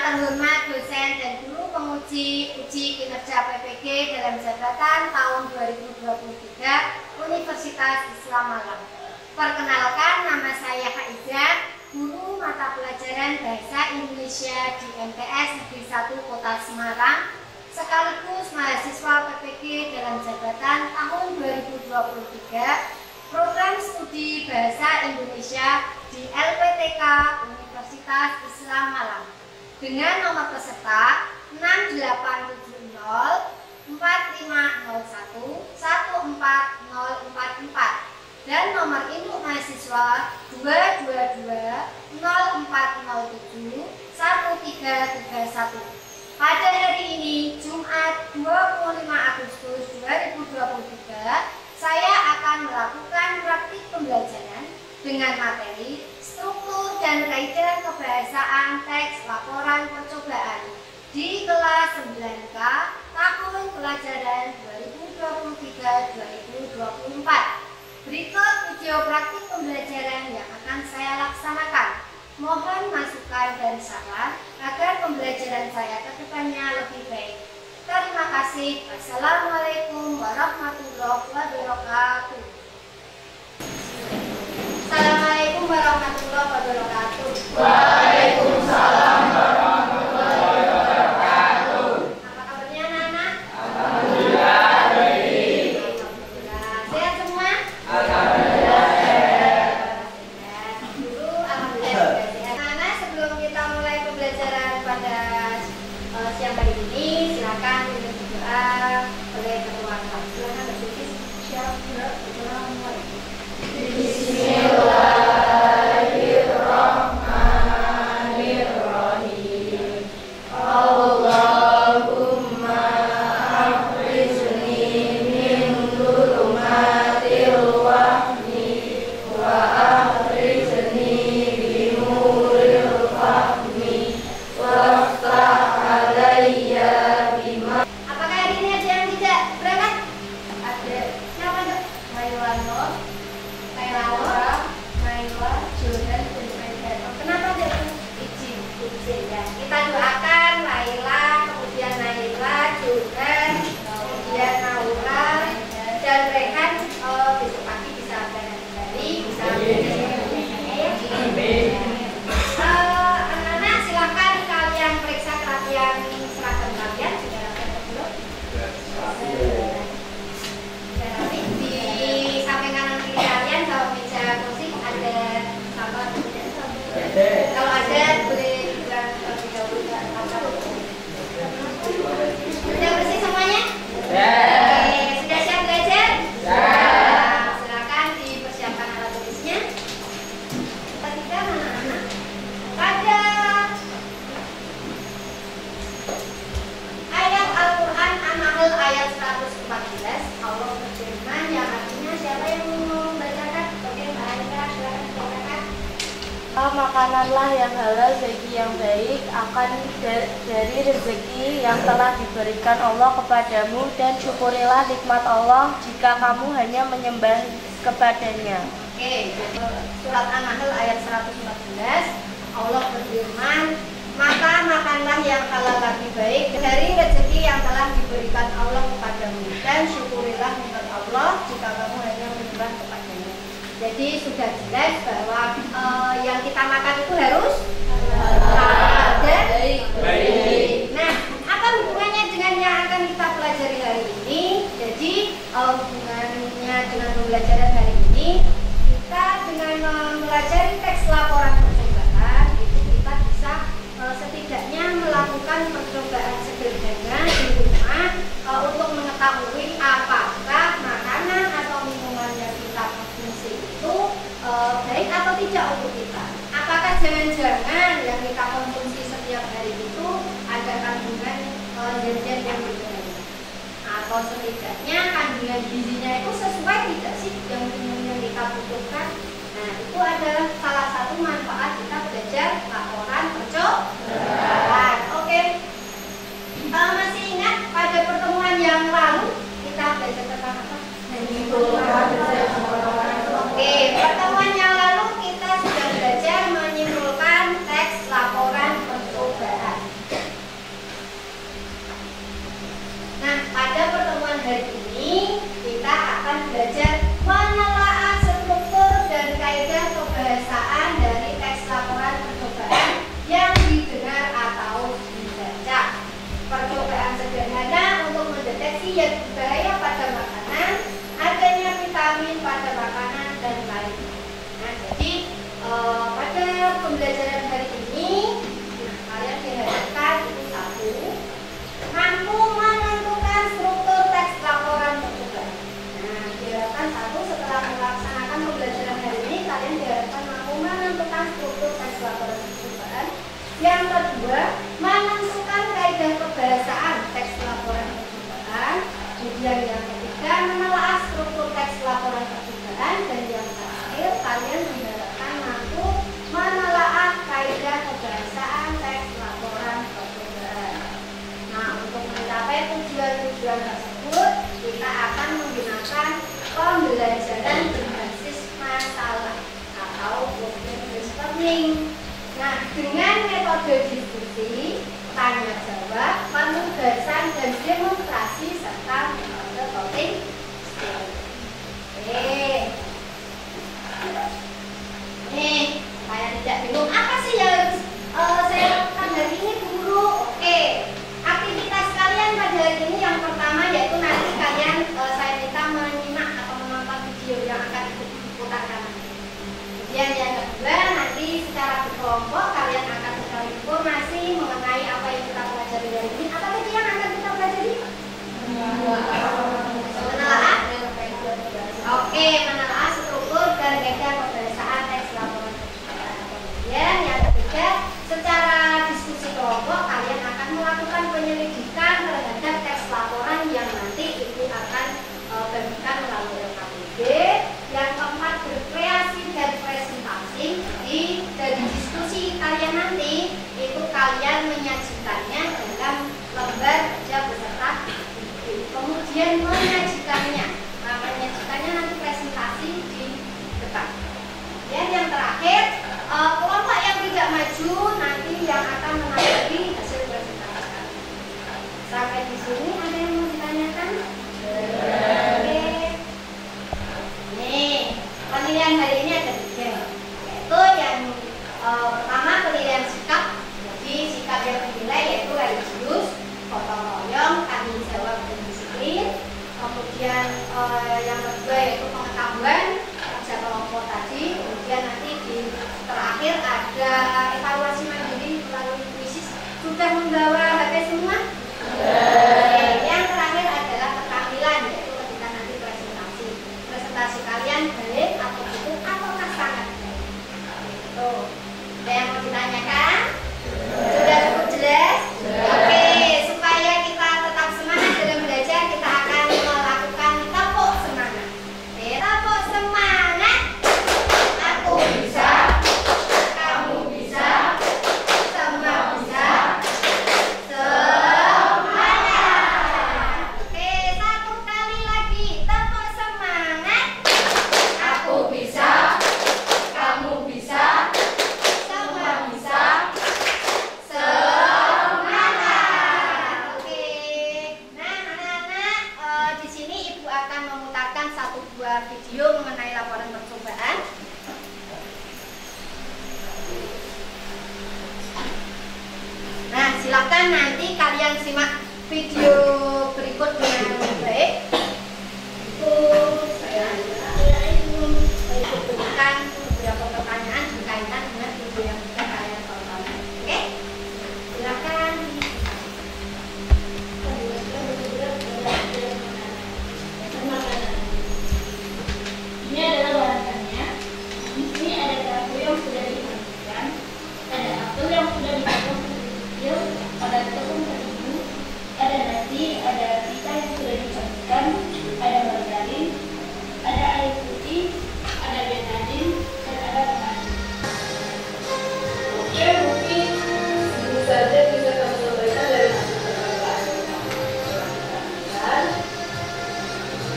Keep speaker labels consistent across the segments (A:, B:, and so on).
A: terhormat dosen dan guru penguji uji kinerja PPG dalam jabatan tahun 2023 Universitas Islam Malang. Perkenalkan, nama saya Haizat, guru mata pelajaran Bahasa Indonesia di MTS Negeri 1 Kota Semarang, sekaligus mahasiswa PPG dalam jabatan tahun 2023 Program Studi Bahasa Indonesia di LPTK Universitas Islam Malang dengan nomor peserta 6870 4501 14044 dan nomor induk mahasiswa 222 0407 1331. Pada hari ini, Jumat 25 Agustus 2023, saya akan melakukan praktik pembelajaran dengan materi struktur dan kaidah kebahasaan teks laporan percobaan di kelas 9K tahun pelajaran 2023-2024. Berikut video praktik pembelajaran yang akan saya laksanakan. Mohon masukan dan saran agar pembelajaran saya ke depannya lebih baik. Terima kasih. Assalamualaikum warahmatullahi wabarakatuh. Assalamualaikum warahmatullahi wabarakatuh.
B: Waalaikumsalam warahmatullahi wabarakatuh.
A: Apa kabarnya anak-anak?
B: Alhamdulillah baik.
A: Alhamdulillah. Sehat semua?
B: Alhamdulillah sehat.
A: Guru alhamdulillah juga sehat. Anak-anak, sebelum kita mulai pembelajaran pada siang hari ini, silakan berdoa oleh ketua kelas. Silakan berdoa.
B: Bismillahirrahmanirrahim. Allahumma akhrijni min dhulumatil wahmi wa akhrijni bi nuril fahmi waftah alayya bima.
A: Apakah hari ini ada yang tidak berangkat? Ada. Siapa tuh? Mailano, Maila, Jordan, dan Maida. Kenapa dia izin ya? Kita doakan Laila, kemudian Naila, Jordan, kemudian Naura, dan Rehan besok pagi bisa berangkat kembali, bisa anak-anak silakan kalian periksa kerapian seragam kalian. Sudah rapi belum? Sudah rapi. Di samping kanan kiri kalian kalau meja kursi ada sampah tidak? Kalau ada boleh dibilang terlebih dahulu. Sudah bersih semuanya? Oke, sudah siap belajar? Nah, silakan dipersiapkan alat tulisnya. Ketika anak-anak pada ayat Al-Quran An-Nahl ayat 114, Allah berfirman yang artinya, siapa yang mau membacakan? Oke, Mbak Anika, silakan bacakan.
C: Makananlah yang halal bagi yang baik akan dari rezeki yang telah diberikan Allah kepadamu, dan syukurilah nikmat Allah jika kamu hanya menyembah kepadanya.
A: Oke, surat An-Nahl ayat 114, Allah berfirman, maka makanlah yang halal lagi baik dari rezeki yang telah diberikan Allah kepadamu, dan syukurilah nikmat Allah jika kamu hanya menyembah kepadanya. Jadi sudah jelas bahwa yang kita makan itu harus halal dan baik. Nah, apa hubungannya dengan yang akan kita pelajari hari ini? Jadi hubungannya dengan pembelajaran hari ini, kita dengan mempelajari teks laporan percobaan itu kita bisa setidaknya melakukan percobaan sederhana di rumah untuk mengetahui apakah makanan atau minuman yang kita konsumsi itu baik atau tidak untuk kita. Apakah jangan-jangan yang kita konsumsi setiap hari itu ada kandungan zat-zat yang berbahaya, atau setidaknya kandungan gizinya itu sesuai tidak sih yang kita butuhkan. Nah, itu adalah salah satu manfaat kita belajar laporan percobaan. Oke. Masih ingat pada pertemuan yang lalu kita belajar tentang apa? Oke, pertemuan yang lalu kita sudah belajar menyimpulkan teks laporan percobaan. kelompok, kalian akan mencari informasi mengenai apa yang kita pelajari hari ini. Apa tadi yang akan kita pelajari? Menelaah. Oke, menelaah struktur dan kaidah pembahasan teks laporan percobaan. Kemudian yang ketiga, secara diskusi kelompok kalian akan melakukan penyelidikan terhadap teks laporan yang nanti ibu akan bagikan melalui LKPD. Yang keempat, berkreasi dan presentasi. Dari diskusi kalian nanti itu kalian menyajikannya dalam lembar kerja beserta kemudian menyajikannya. Nah, menyajikannya nanti presentasi di depan. Dan yang terakhir, kelompok yang tidak maju nanti yang akan menanggapi hasil presentasi kalian. Sampai di sini ada yang mau ditanyakan? Oke. Nih, penilaian hari ini ada 3, yaitu yang pertama penilaian sikap. Jadi sikap yang dinilai yaitu religius, gotong royong, tanggung jawab dan disiplin. Kemudian yang kedua yaitu pengetahuan kerja kelompok tadi. Kemudian nanti di terakhir ada evaluasi mandiri melalui kuisis. Sudah membawa HP semua? Yang terakhir adalah keterampilan, yaitu ketika nanti presentasi. Presentasi kalian baik atau buruk ataukah sangat baik? Tuh. Ada yang mau ditanyakan? Sudah cukup jelas? Oke, supaya kita tetap semangat dalam belajar, kita akan melakukan tepuk semangat. Oke, tepuk semangat. Aku bisa, kamu bisa, semua bisa. Semangat. Oke, satu kali lagi, tepuk semangat.
B: Aku bisa, kamu bisa,
A: Semua
B: bisa.
A: semangat. Oke. Nah, anak-anak, di sini ibu akan memutarkan 1-2 video mengenai laporan percobaan. Nah, silakan nanti kalian simak video berikut dengan baik. Itu saya ikut berikan beberapa pertanyaan berkaitan dengan video yang sudah kalian tonton. Oke? Silakan.
B: Ini adalah bahasannya. Di sini ada kartu yang sudah dimandikan, ada apel yang sudah dipotong kecil, ada tepung terigu, ada nasi, ada pita yang sudah dicampurkan, ada margarin, ada air putih, ada betadine, dan ada pengawet.
D: Oke, mungkin segitu saja bisa kami sampaikan dari hasil percobaan.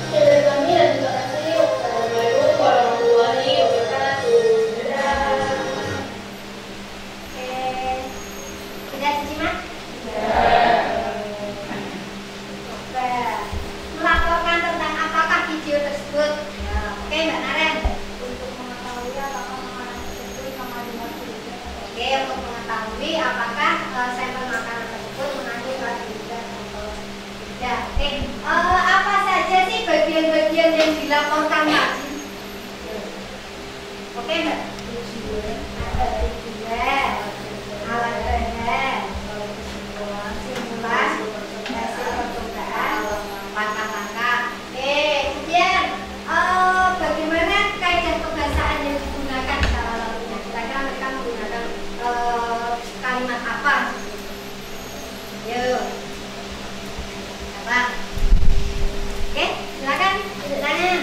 B: Dari kami dan terima kasih.
D: Assalamualaikum warahmatullahi wabarakatuh. Dadah.
A: Oke. Sudah disimak? Oke. Melaporkan tentang apakah video tersebut? Nah, oke, Mbak Naren. Untuk mengetahui apakah makanan tersebut mengandung karbohidrat. Oke, untuk mengetahui apakah sampel makanan tersebut mengandung karbohidrat atau tidak. Oke. Apa saja sih bagian-bagian yang dilaporkan tadi? Oke, Mbak. Ada tujuan, alat bahan, simulasi, hasil percobaan, langkah-langkah. Kemudian bagaimana kaidah kebahasaan yang digunakan secara lalunya? Kira-kira mereka menggunakan kalimat apa? Yuk, apa? Oke, silakan duduk tangan.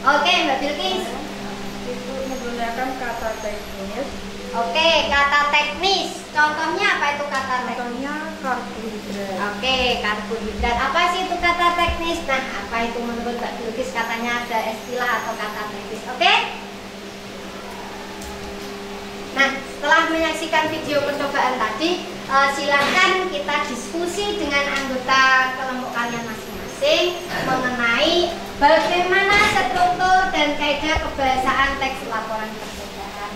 A: Oke, Mbak Bilkis.
C: Itu menggunakan kata teknis.
A: Oke, kata teknis. Contohnya apa itu kata teknis?
C: Contohnya karbohidrat.
A: Oke, karbohidrat. Apa sih itu kata teknis? Nah, apa itu menurut Mbak Bilkis katanya ada istilah atau kata teknis? Oke? Nah, setelah menyaksikan video percobaan tadi, silakan kita diskusi dengan anggota kelompok kalian masing-masing mengenai bagaimana struktur dan kaidah kebahasaan teks laporan percobaan.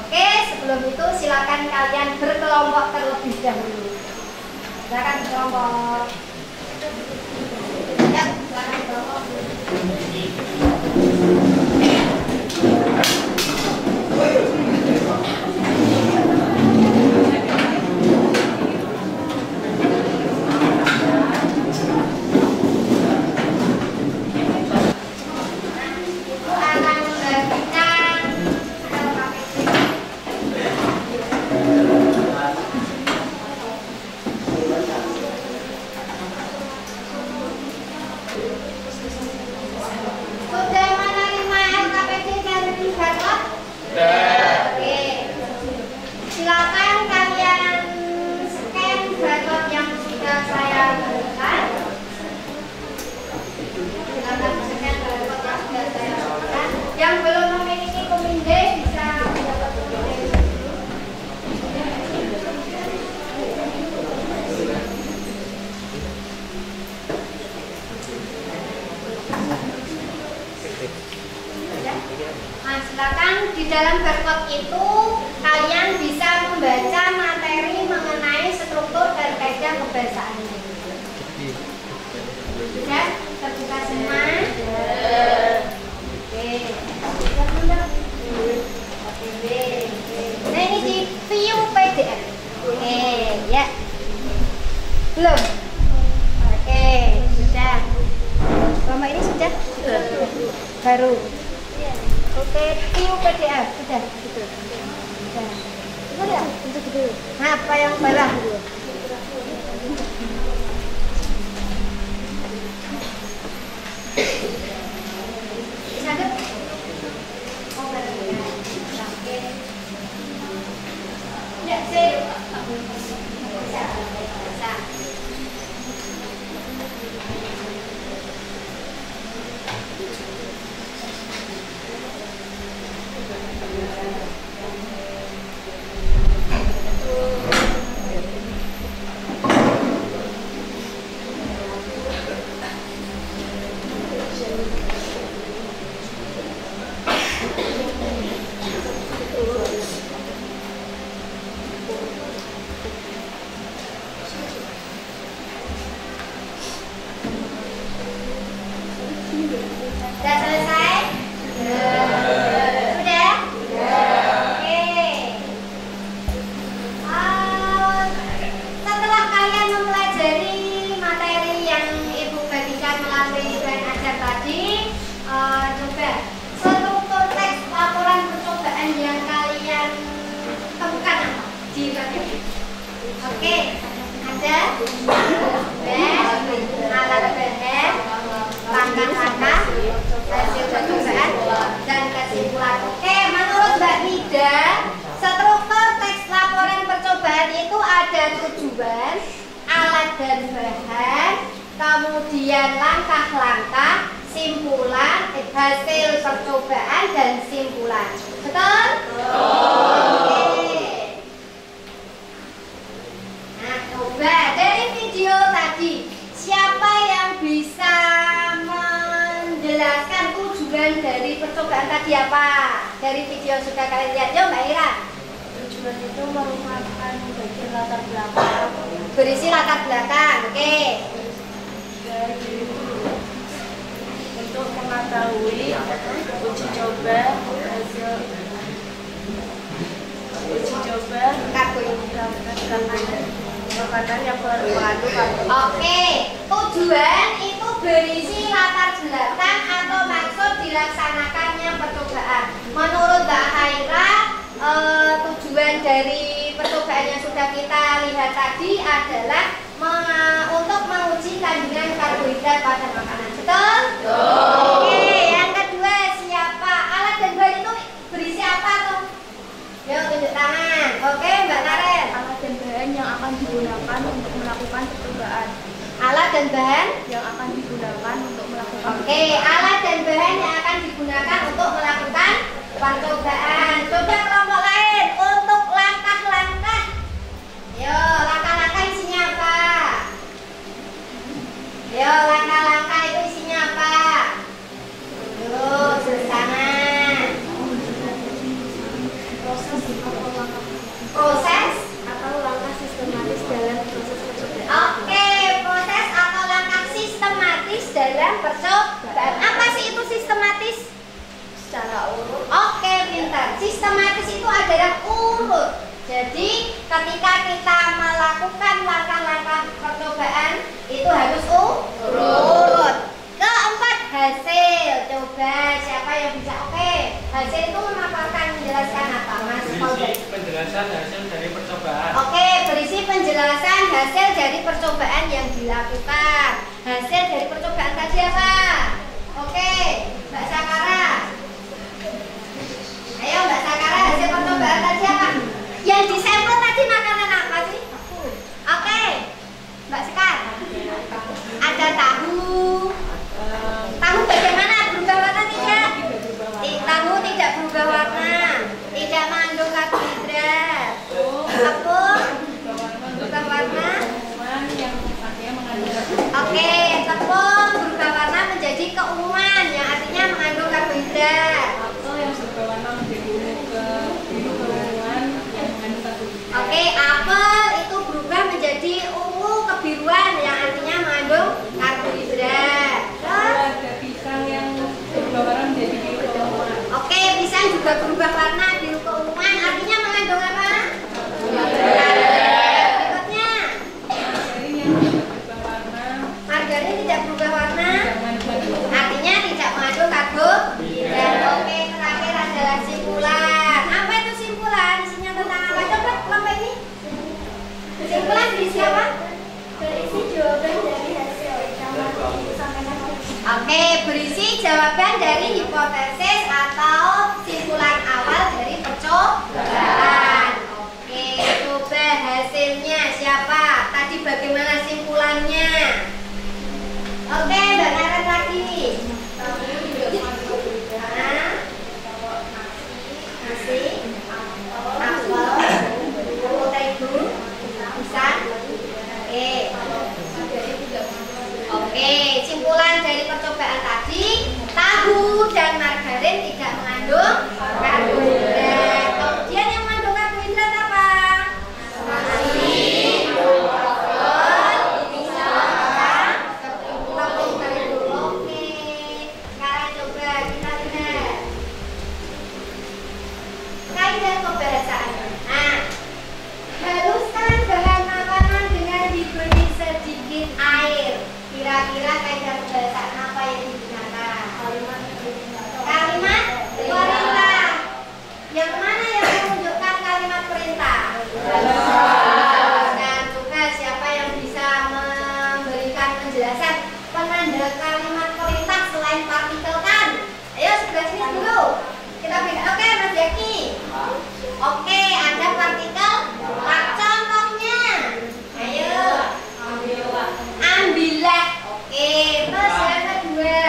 A: Oke, sebelum itu silakan kalian berkelompok terlebih dahulu. Silakan berkelompok. Ya, silakan berkelompok. Nah, silakan di dalam barcode itu kalian bisa membaca materi mengenai struktur dan kaidah kebahasaannya. Sudah terbuka semua? Oke. Nah, ini di view PDF. Oke, ya. Belum? Oke, sudah. Mama ini sudah? Baru. Oke, view PDF sudah. Sudah. Sudah. Nah, apa yang barang? Bisa nggak? Oh, barang ya. Oke. Ya, sih. Bisa. Bisa. Sudah selesai? Sudah? Oke. Setelah kalian mempelajari materi yang Ibu bagikan melalui bahan ajar tadi, coba struktur teks laporan percobaan yang kalian temukan apa? Di bagian. Oke, ada alat bahan, langkah-langkah, hasil percobaan, dan kesimpulan. Oke, menurut Mbak Nida, struktur teks laporan percobaan itu ada tujuan, alat dan bahan, kemudian langkah-langkah, simpulan, hasil percobaan, dan simpulan. Betul? Oke. Nah, coba dari video tadi, siapa yang bisa menjelaskan tujuan dari percobaan tadi apa? Dari video sudah kalian lihat, yo Mbak Ira.
C: Tujuan itu merupakan bagian latar belakang.
A: Berisi latar belakang, oke.
C: Untuk mengetahui uji coba hasil uji coba makanan yang mengandung karbon.
A: Oke, tujuan itu berisi latar belakang atau maksud dilaksanakannya percobaan. Menurut Mbak Haira, tujuan dari percobaan yang sudah kita lihat tadi adalah untuk menguji kandungan karbohidrat pada makanan. Betul? Oke, yang kedua siapa? Alat dan bahan itu berisi apa tuh? Yuk tunjuk tangan. Oke, Mbak Karen.
C: Alat dan bahan yang akan digunakan untuk melakukan percobaan.
A: Alat dan bahan
C: Yang akan digunakan untuk melakukan.
A: Oke, alat dan bahan yang akan digunakan untuk melakukan percobaan. Coba kelompok lain untuk langkah-langkah. Yo, langkah-langkah isinya apa? Yo, langkah-langkah itu isinya apa? Yo, bersama. Proses
C: Atau langkah sistematis dalam proses percobaan.
A: Oke, proses atau langkah sistematis dalam percobaan. Apa sih itu sistematis?
C: Secara urut.
A: Oke, pintar. Sistematis itu adalah urut. Jadi, ketika kita melakukan langkah-langkah percobaan, itu harus urut. Keempat, hasil. Coba siapa yang bisa? Oke, hasil itu memaparkan, menjelaskan apa, Mas?
E: Berisi penjelasan hasil dari percobaan.
A: Oke, berisi penjelasan hasil dari percobaan yang dilakukan. Hasil dari percobaan tadi apa? Oke, Mbak Sakara. Ayo Mbak Sakara, hasil percobaan tadi apa? Yang disampel tadi makanan apa sih? Oke, Mbak Sekar. Ada tahu. Tahu bagaimana? Berubah warna tidak? Tahu tidak berubah warna. Tidak mengandung karbohidrat. Tepung berubah warna. Oke, tepung berubah warna menjadi keunguan, yang artinya sudah berubah warna biru keunguan, artinya mengandung apa? Berikutnya, margarin tidak berubah warna, artinya tidak mengandung karbohidrat. Oke, terakhir adalah simpulan. Apa itu simpulan? Isinya tentang apa? Coba kelompok ini. Simpulan berisi apa?
B: Berisi jawaban dari hasil yang disampaikan oleh
A: Oke, berisi jawaban dari hipotesis atau simpulan awal dari percobaan. Oke, coba hasilnya siapa? Tadi bagaimana simpulannya? Oke, Mbak Naren lagi. Nasi, apel, terigu, pisang. Oke, simpulan dari percobaan tadi, tahu dan margarin tidak mengandung karbohidrat. Kemudian yang mengandung karbohidrat apa? Nasi, apel, pisang, tepung terigu. Oke, sekarang coba kita lihat kaidah pembahasaan. Nah, haluskan bahan makanan dengan diberi sedikit air. Kira-kira kaidah pembahasaan apa yang digunakan? Kalimat perintah. Yang mana yang menunjukkan kalimat perintah? Dan juga siapa yang bisa memberikan penjelasan penanda kalimat perintah selain partikel kan? Ayo sebelah sini dulu. Kita beda. Oke, Mas Jaki. Oke, ada partikel. Contohnya. Ayo. Ambillah. Oke, terus yang kedua.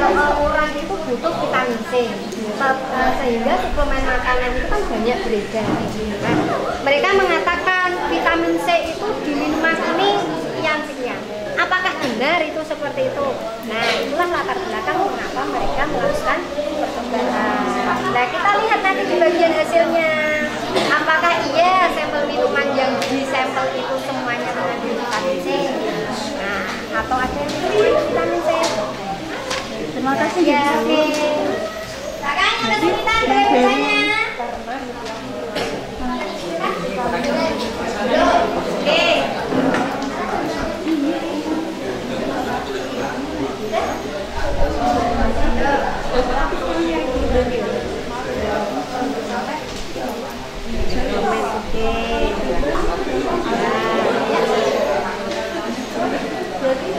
A: kalau orang itu butuh vitamin C, sehingga suplemen makanan itu kan banyak beredar. Nah, mereka mengatakan vitamin C itu di minuman ini sekian. Apakah benar itu seperti itu? Nah, itulah latar belakang mengapa mereka melakukan percobaan. Nah, kita lihat nanti di bagian hasilnya. Apakah iya sampel minuman yang di sampel itu semuanya mengandung vitamin C? Nah, atau ada yang mengandung vitamin C?
C: Terima kasih
A: ya. Oke. Kakaknya udah cerita biasanya. Oke.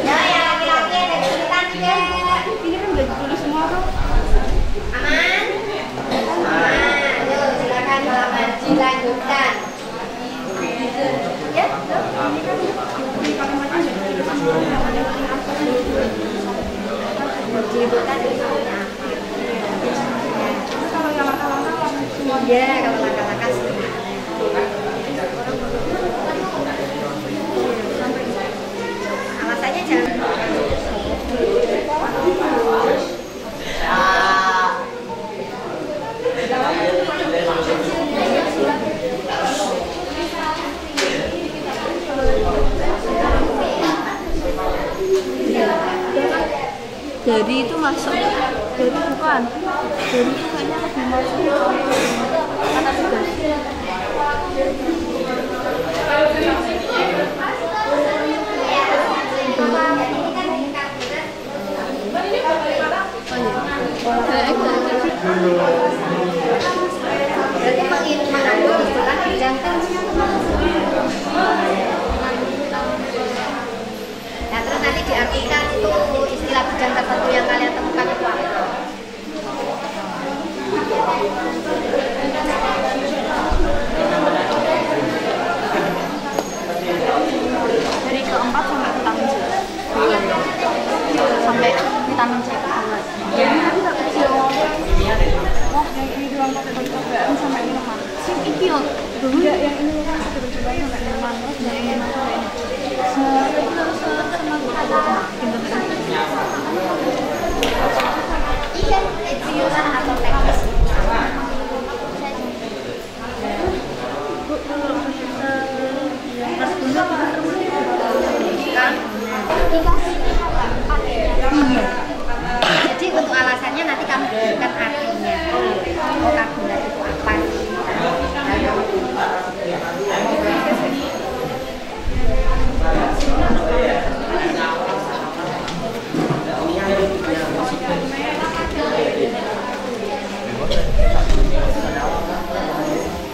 A: Ya, ya laki-laki ada kesulitan tidak?
C: Ini kan udah ditulis semua tuh.
A: Aman? Aman. Yuk, silakan halaman dilanjutkan. Ya,
C: Ini kan di kalimatnya udah ditulis semua.
A: disebutkan dari soalnya apa?
C: Kalau yang langkah-langkah semua.
A: Iya, kalau langkah-langkah sebenarnya. Alasannya jangan
C: Dari itu masuk, dari bukan, dari itu kayaknya lebih masuk kata tugas.
A: berarti mengandung istilah bidang tertentu. Nah, terus nanti diartikan itu istilah bidang tertentu yang kalian temukan itu apa?
C: Dari keempat sampai vitamin C. Sampai vitamin C. Jadi tadi tak kecil. Wah, yang ini doang pakai percobaan sampai minuman. Ini loh, dulu ya yang ini loh pakai percobaan sampai minuman. Terus yang ini sampai ini.
A: Iya, jurusan atau teknis. Jadi untuk alasannya nanti kamu berikan artinya. Vokabular itu apa sih?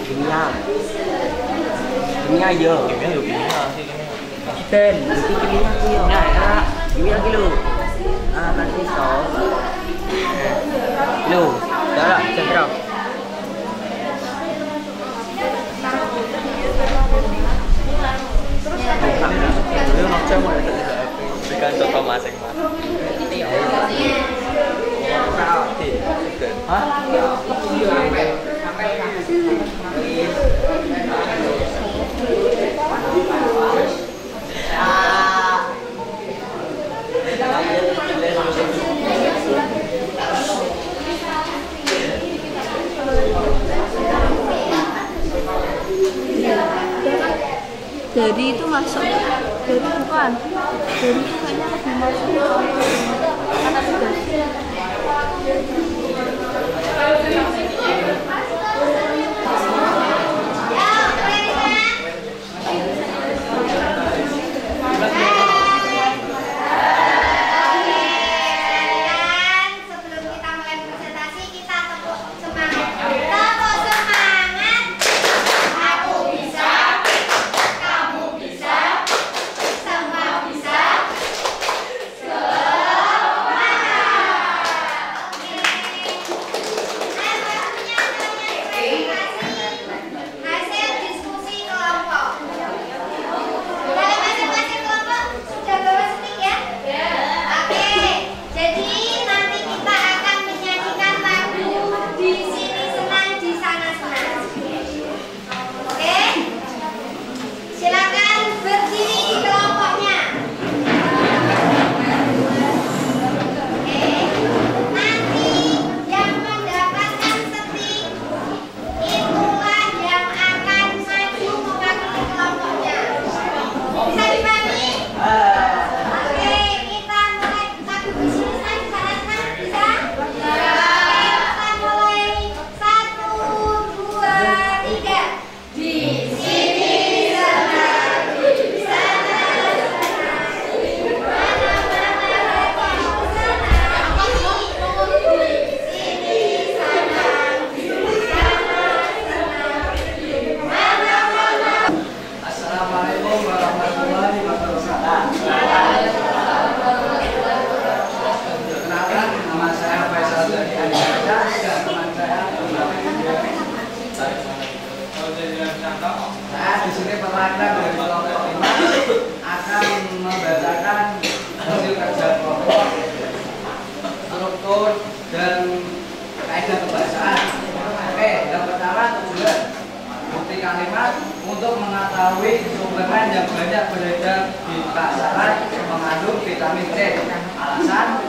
F: Kimia aja. Kimia yuk kimia sih kimia. Ten, itu kimia sih yo. Nah, era kimia lagi lu. Ah, nanti sos. Lu, dah cekra. Lu macam mana tadi? Berikan contoh masing-masing. Hah?
C: Dari itu masuk, dari bukan, dari itu kayaknya lebih masuk kata tugas.
G: Assalamualaikum warahmatullahi wabarakatuh. Kenalkan, nama saya Faisal dari Anjaya dan teman saya Saya di sini perwakilan dari kelompok 5 akan membacakan hasil kerja kelompok, struktur dan kaidah kebahasaan. Oke, yang pertama tujuan bukti kalimat untuk mengetahui suplemen yang banyak beredar di pasaran mengandung vitamin C. Alasan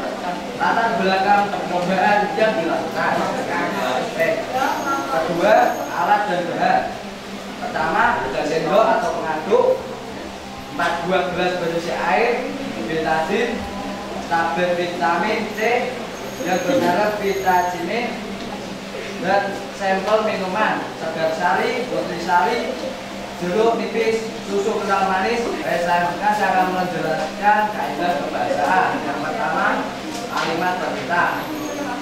G: latar belakang percobaan yang dilakukan. Oke. Kedua, alat dan bahan. Pertama, ada sendok atau pengaduk, 4 buah gelas berisi air, betadine, tablet vitamin C yang bermerek Vitajimin, dan sampel minuman segar sari, nutrisari, jeruk nipis, susu kental manis. Selanjutnya saya akan menjelaskan kaidah kebahasaan. Yang pertama, kalimat perintah.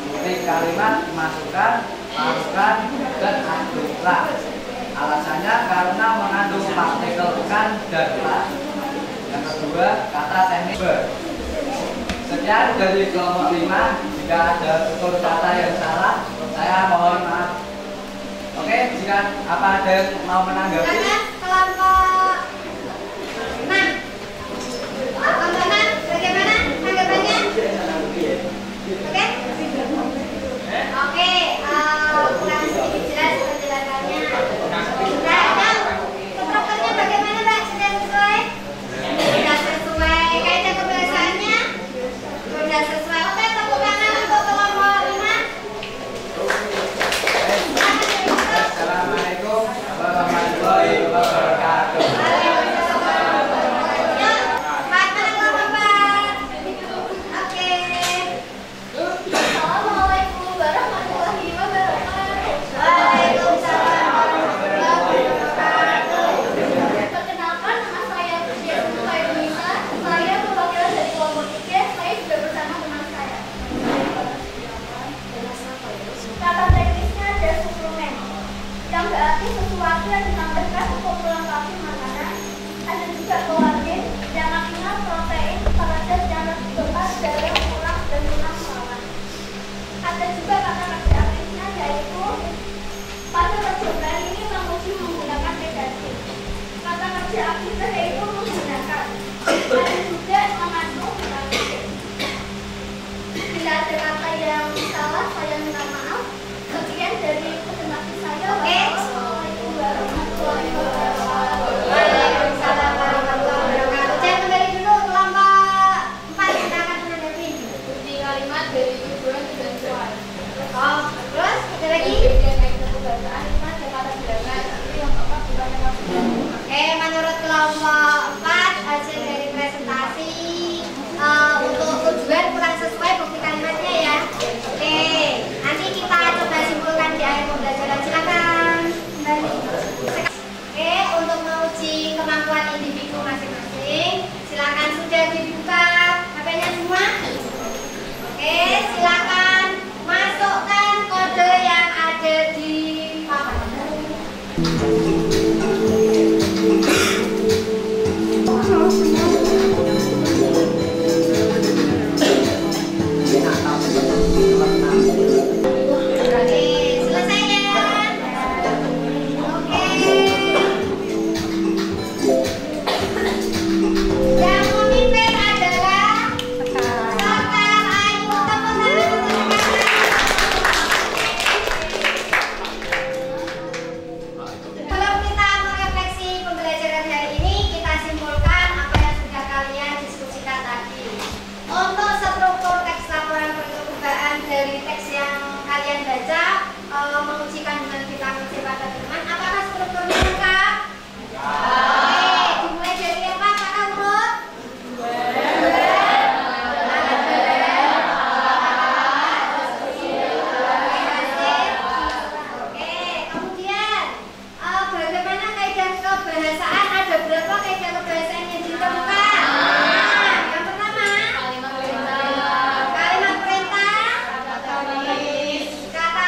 G: Bukti kalimat dimasukkan, masukkan, dan aduklah. Alasannya karena mengandung partikel kan dan lah. Yang kedua, kata teknik ber. Sekian dari kelompok 5. Jika ada tutur kata yang salah, saya mohon maaf. Oke, jika ada yang mau menanggapi.
A: Silakan kelompok 6. Kelompok 6, bagaimana tanggapannya? Oke? Oke, kurang sedikit jelas penjelasannya. Nah, strukturnya bagaimana, Mbak? Sudah sesuai? Sudah sesuai. Kaidah kebahasaannya? Sudah sesuai. Oke, tepuk tangan untuk kelompok 5.
G: Assalamualaikum warahmatullahi wabarakatuh.
B: Assalamualaikum warahmatullahi wabarakatuh. Perkenalkan, nama saya Desmond Fairunisa. Saya perwakilan dari kelompok 3. Saya juga bersama teman saya. Kata teknisnya ada suplemen, yang berarti sesuatu yang ditambahkan untuk melengkapi makanan. Ada juga kolagen, yang artinya protein, kolagen yang bergerak darah, tulang, dan tulang lawan. Ada juga kata kerja aktifnya, yaitu pada percobaan ini menguji menggunakan metode. Kata kerja aktifnya yaitu menggunakan. Ada juga mengandung vitamin C. Bila ada kata yang salah, saya minta maaf. Sekian dari presentasi saya. Wassalamualaikum warahmatullahi wabarakatuh.
A: Waalaikumsalam warahmatullahi wabarakatuh. Jangan kembali dulu kelompok 4, silakan menanggapi.
D: Bukti kalimat dari tujuan dan sesuai.
A: Oh, terus ada lagi? Oke, menurut kelompok 4 hasil dari presentasi untuk tujuan kurang sesuai bukti kalimatnya ya. Oke, nanti kita coba simpulkan di akhir pembelajaran. Silakan kembali. Oke, untuk menguji kemampuan individu masing-masing, silakan sudah dibuka HP-nya semua. Oke, silakan masukkan kode yang ada di papan. Oke, selesai ya. Oke. Yang memimpin adalah Sekar Ayu. Tepuk tangan untuk Sebelum kita merefleksi pembelajaran hari ini, kita simpulkan apa yang sudah kalian diskusikan tadi. Untuk struktur teks laporan percobaan dari teks yang kalian baca, menguji kandungan vitamin C pada teman, apakah strukturnya lengkap? Oke, dimulai dari yang apa? Apakah urut? Oke, kemudian bagaimana kaidah kebahasaan? Ada berapa kaidah kebahasaan yang ditemukan? Yang pertama, kalimat perintah, kata teknis, kata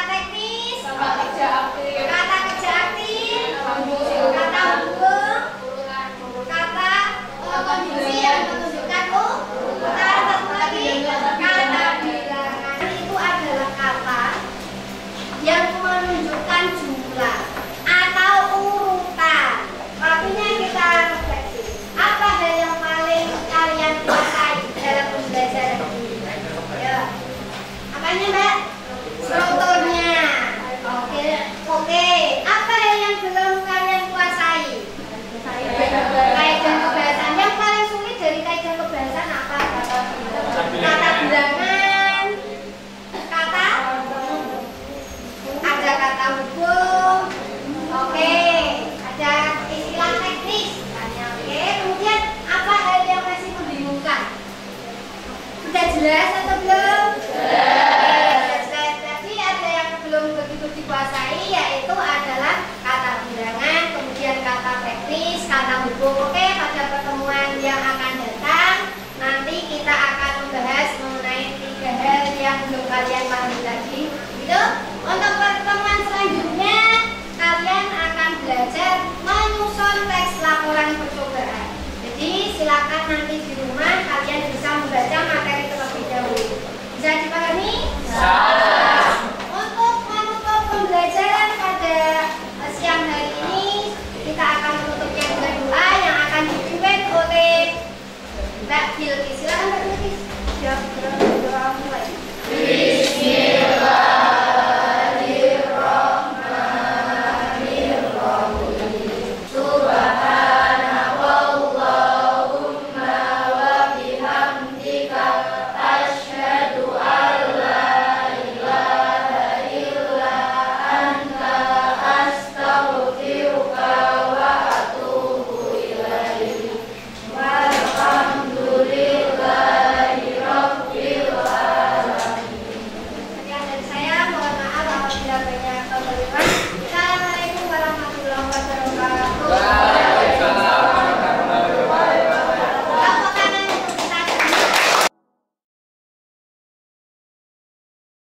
A: kerja aktif, kata hubung, jelas atau belum? Jelas. Jadi ada yang belum begitu dikuasai, yaitu adalah kata bilangan, kemudian kata teknis, kata hukum. Oke, pada pertemuan yang akan datang nanti kita akan membahas mengenai 3 hal yang belum kalian pahami tadi. Gitu. Untuk pertemuan selanjutnya kalian akan belajar menyusun teks laporan percobaan. Jadi silakan nanti di rumah kalian bisa membaca materi terlebih dahulu. Bisa dipahami? Untuk menutup pembelajaran pada siang hari ini, kita akan menutupnya dengan doa yang akan dipimpin oleh Mbak Bilqis. Silakan Mbak Bilqis.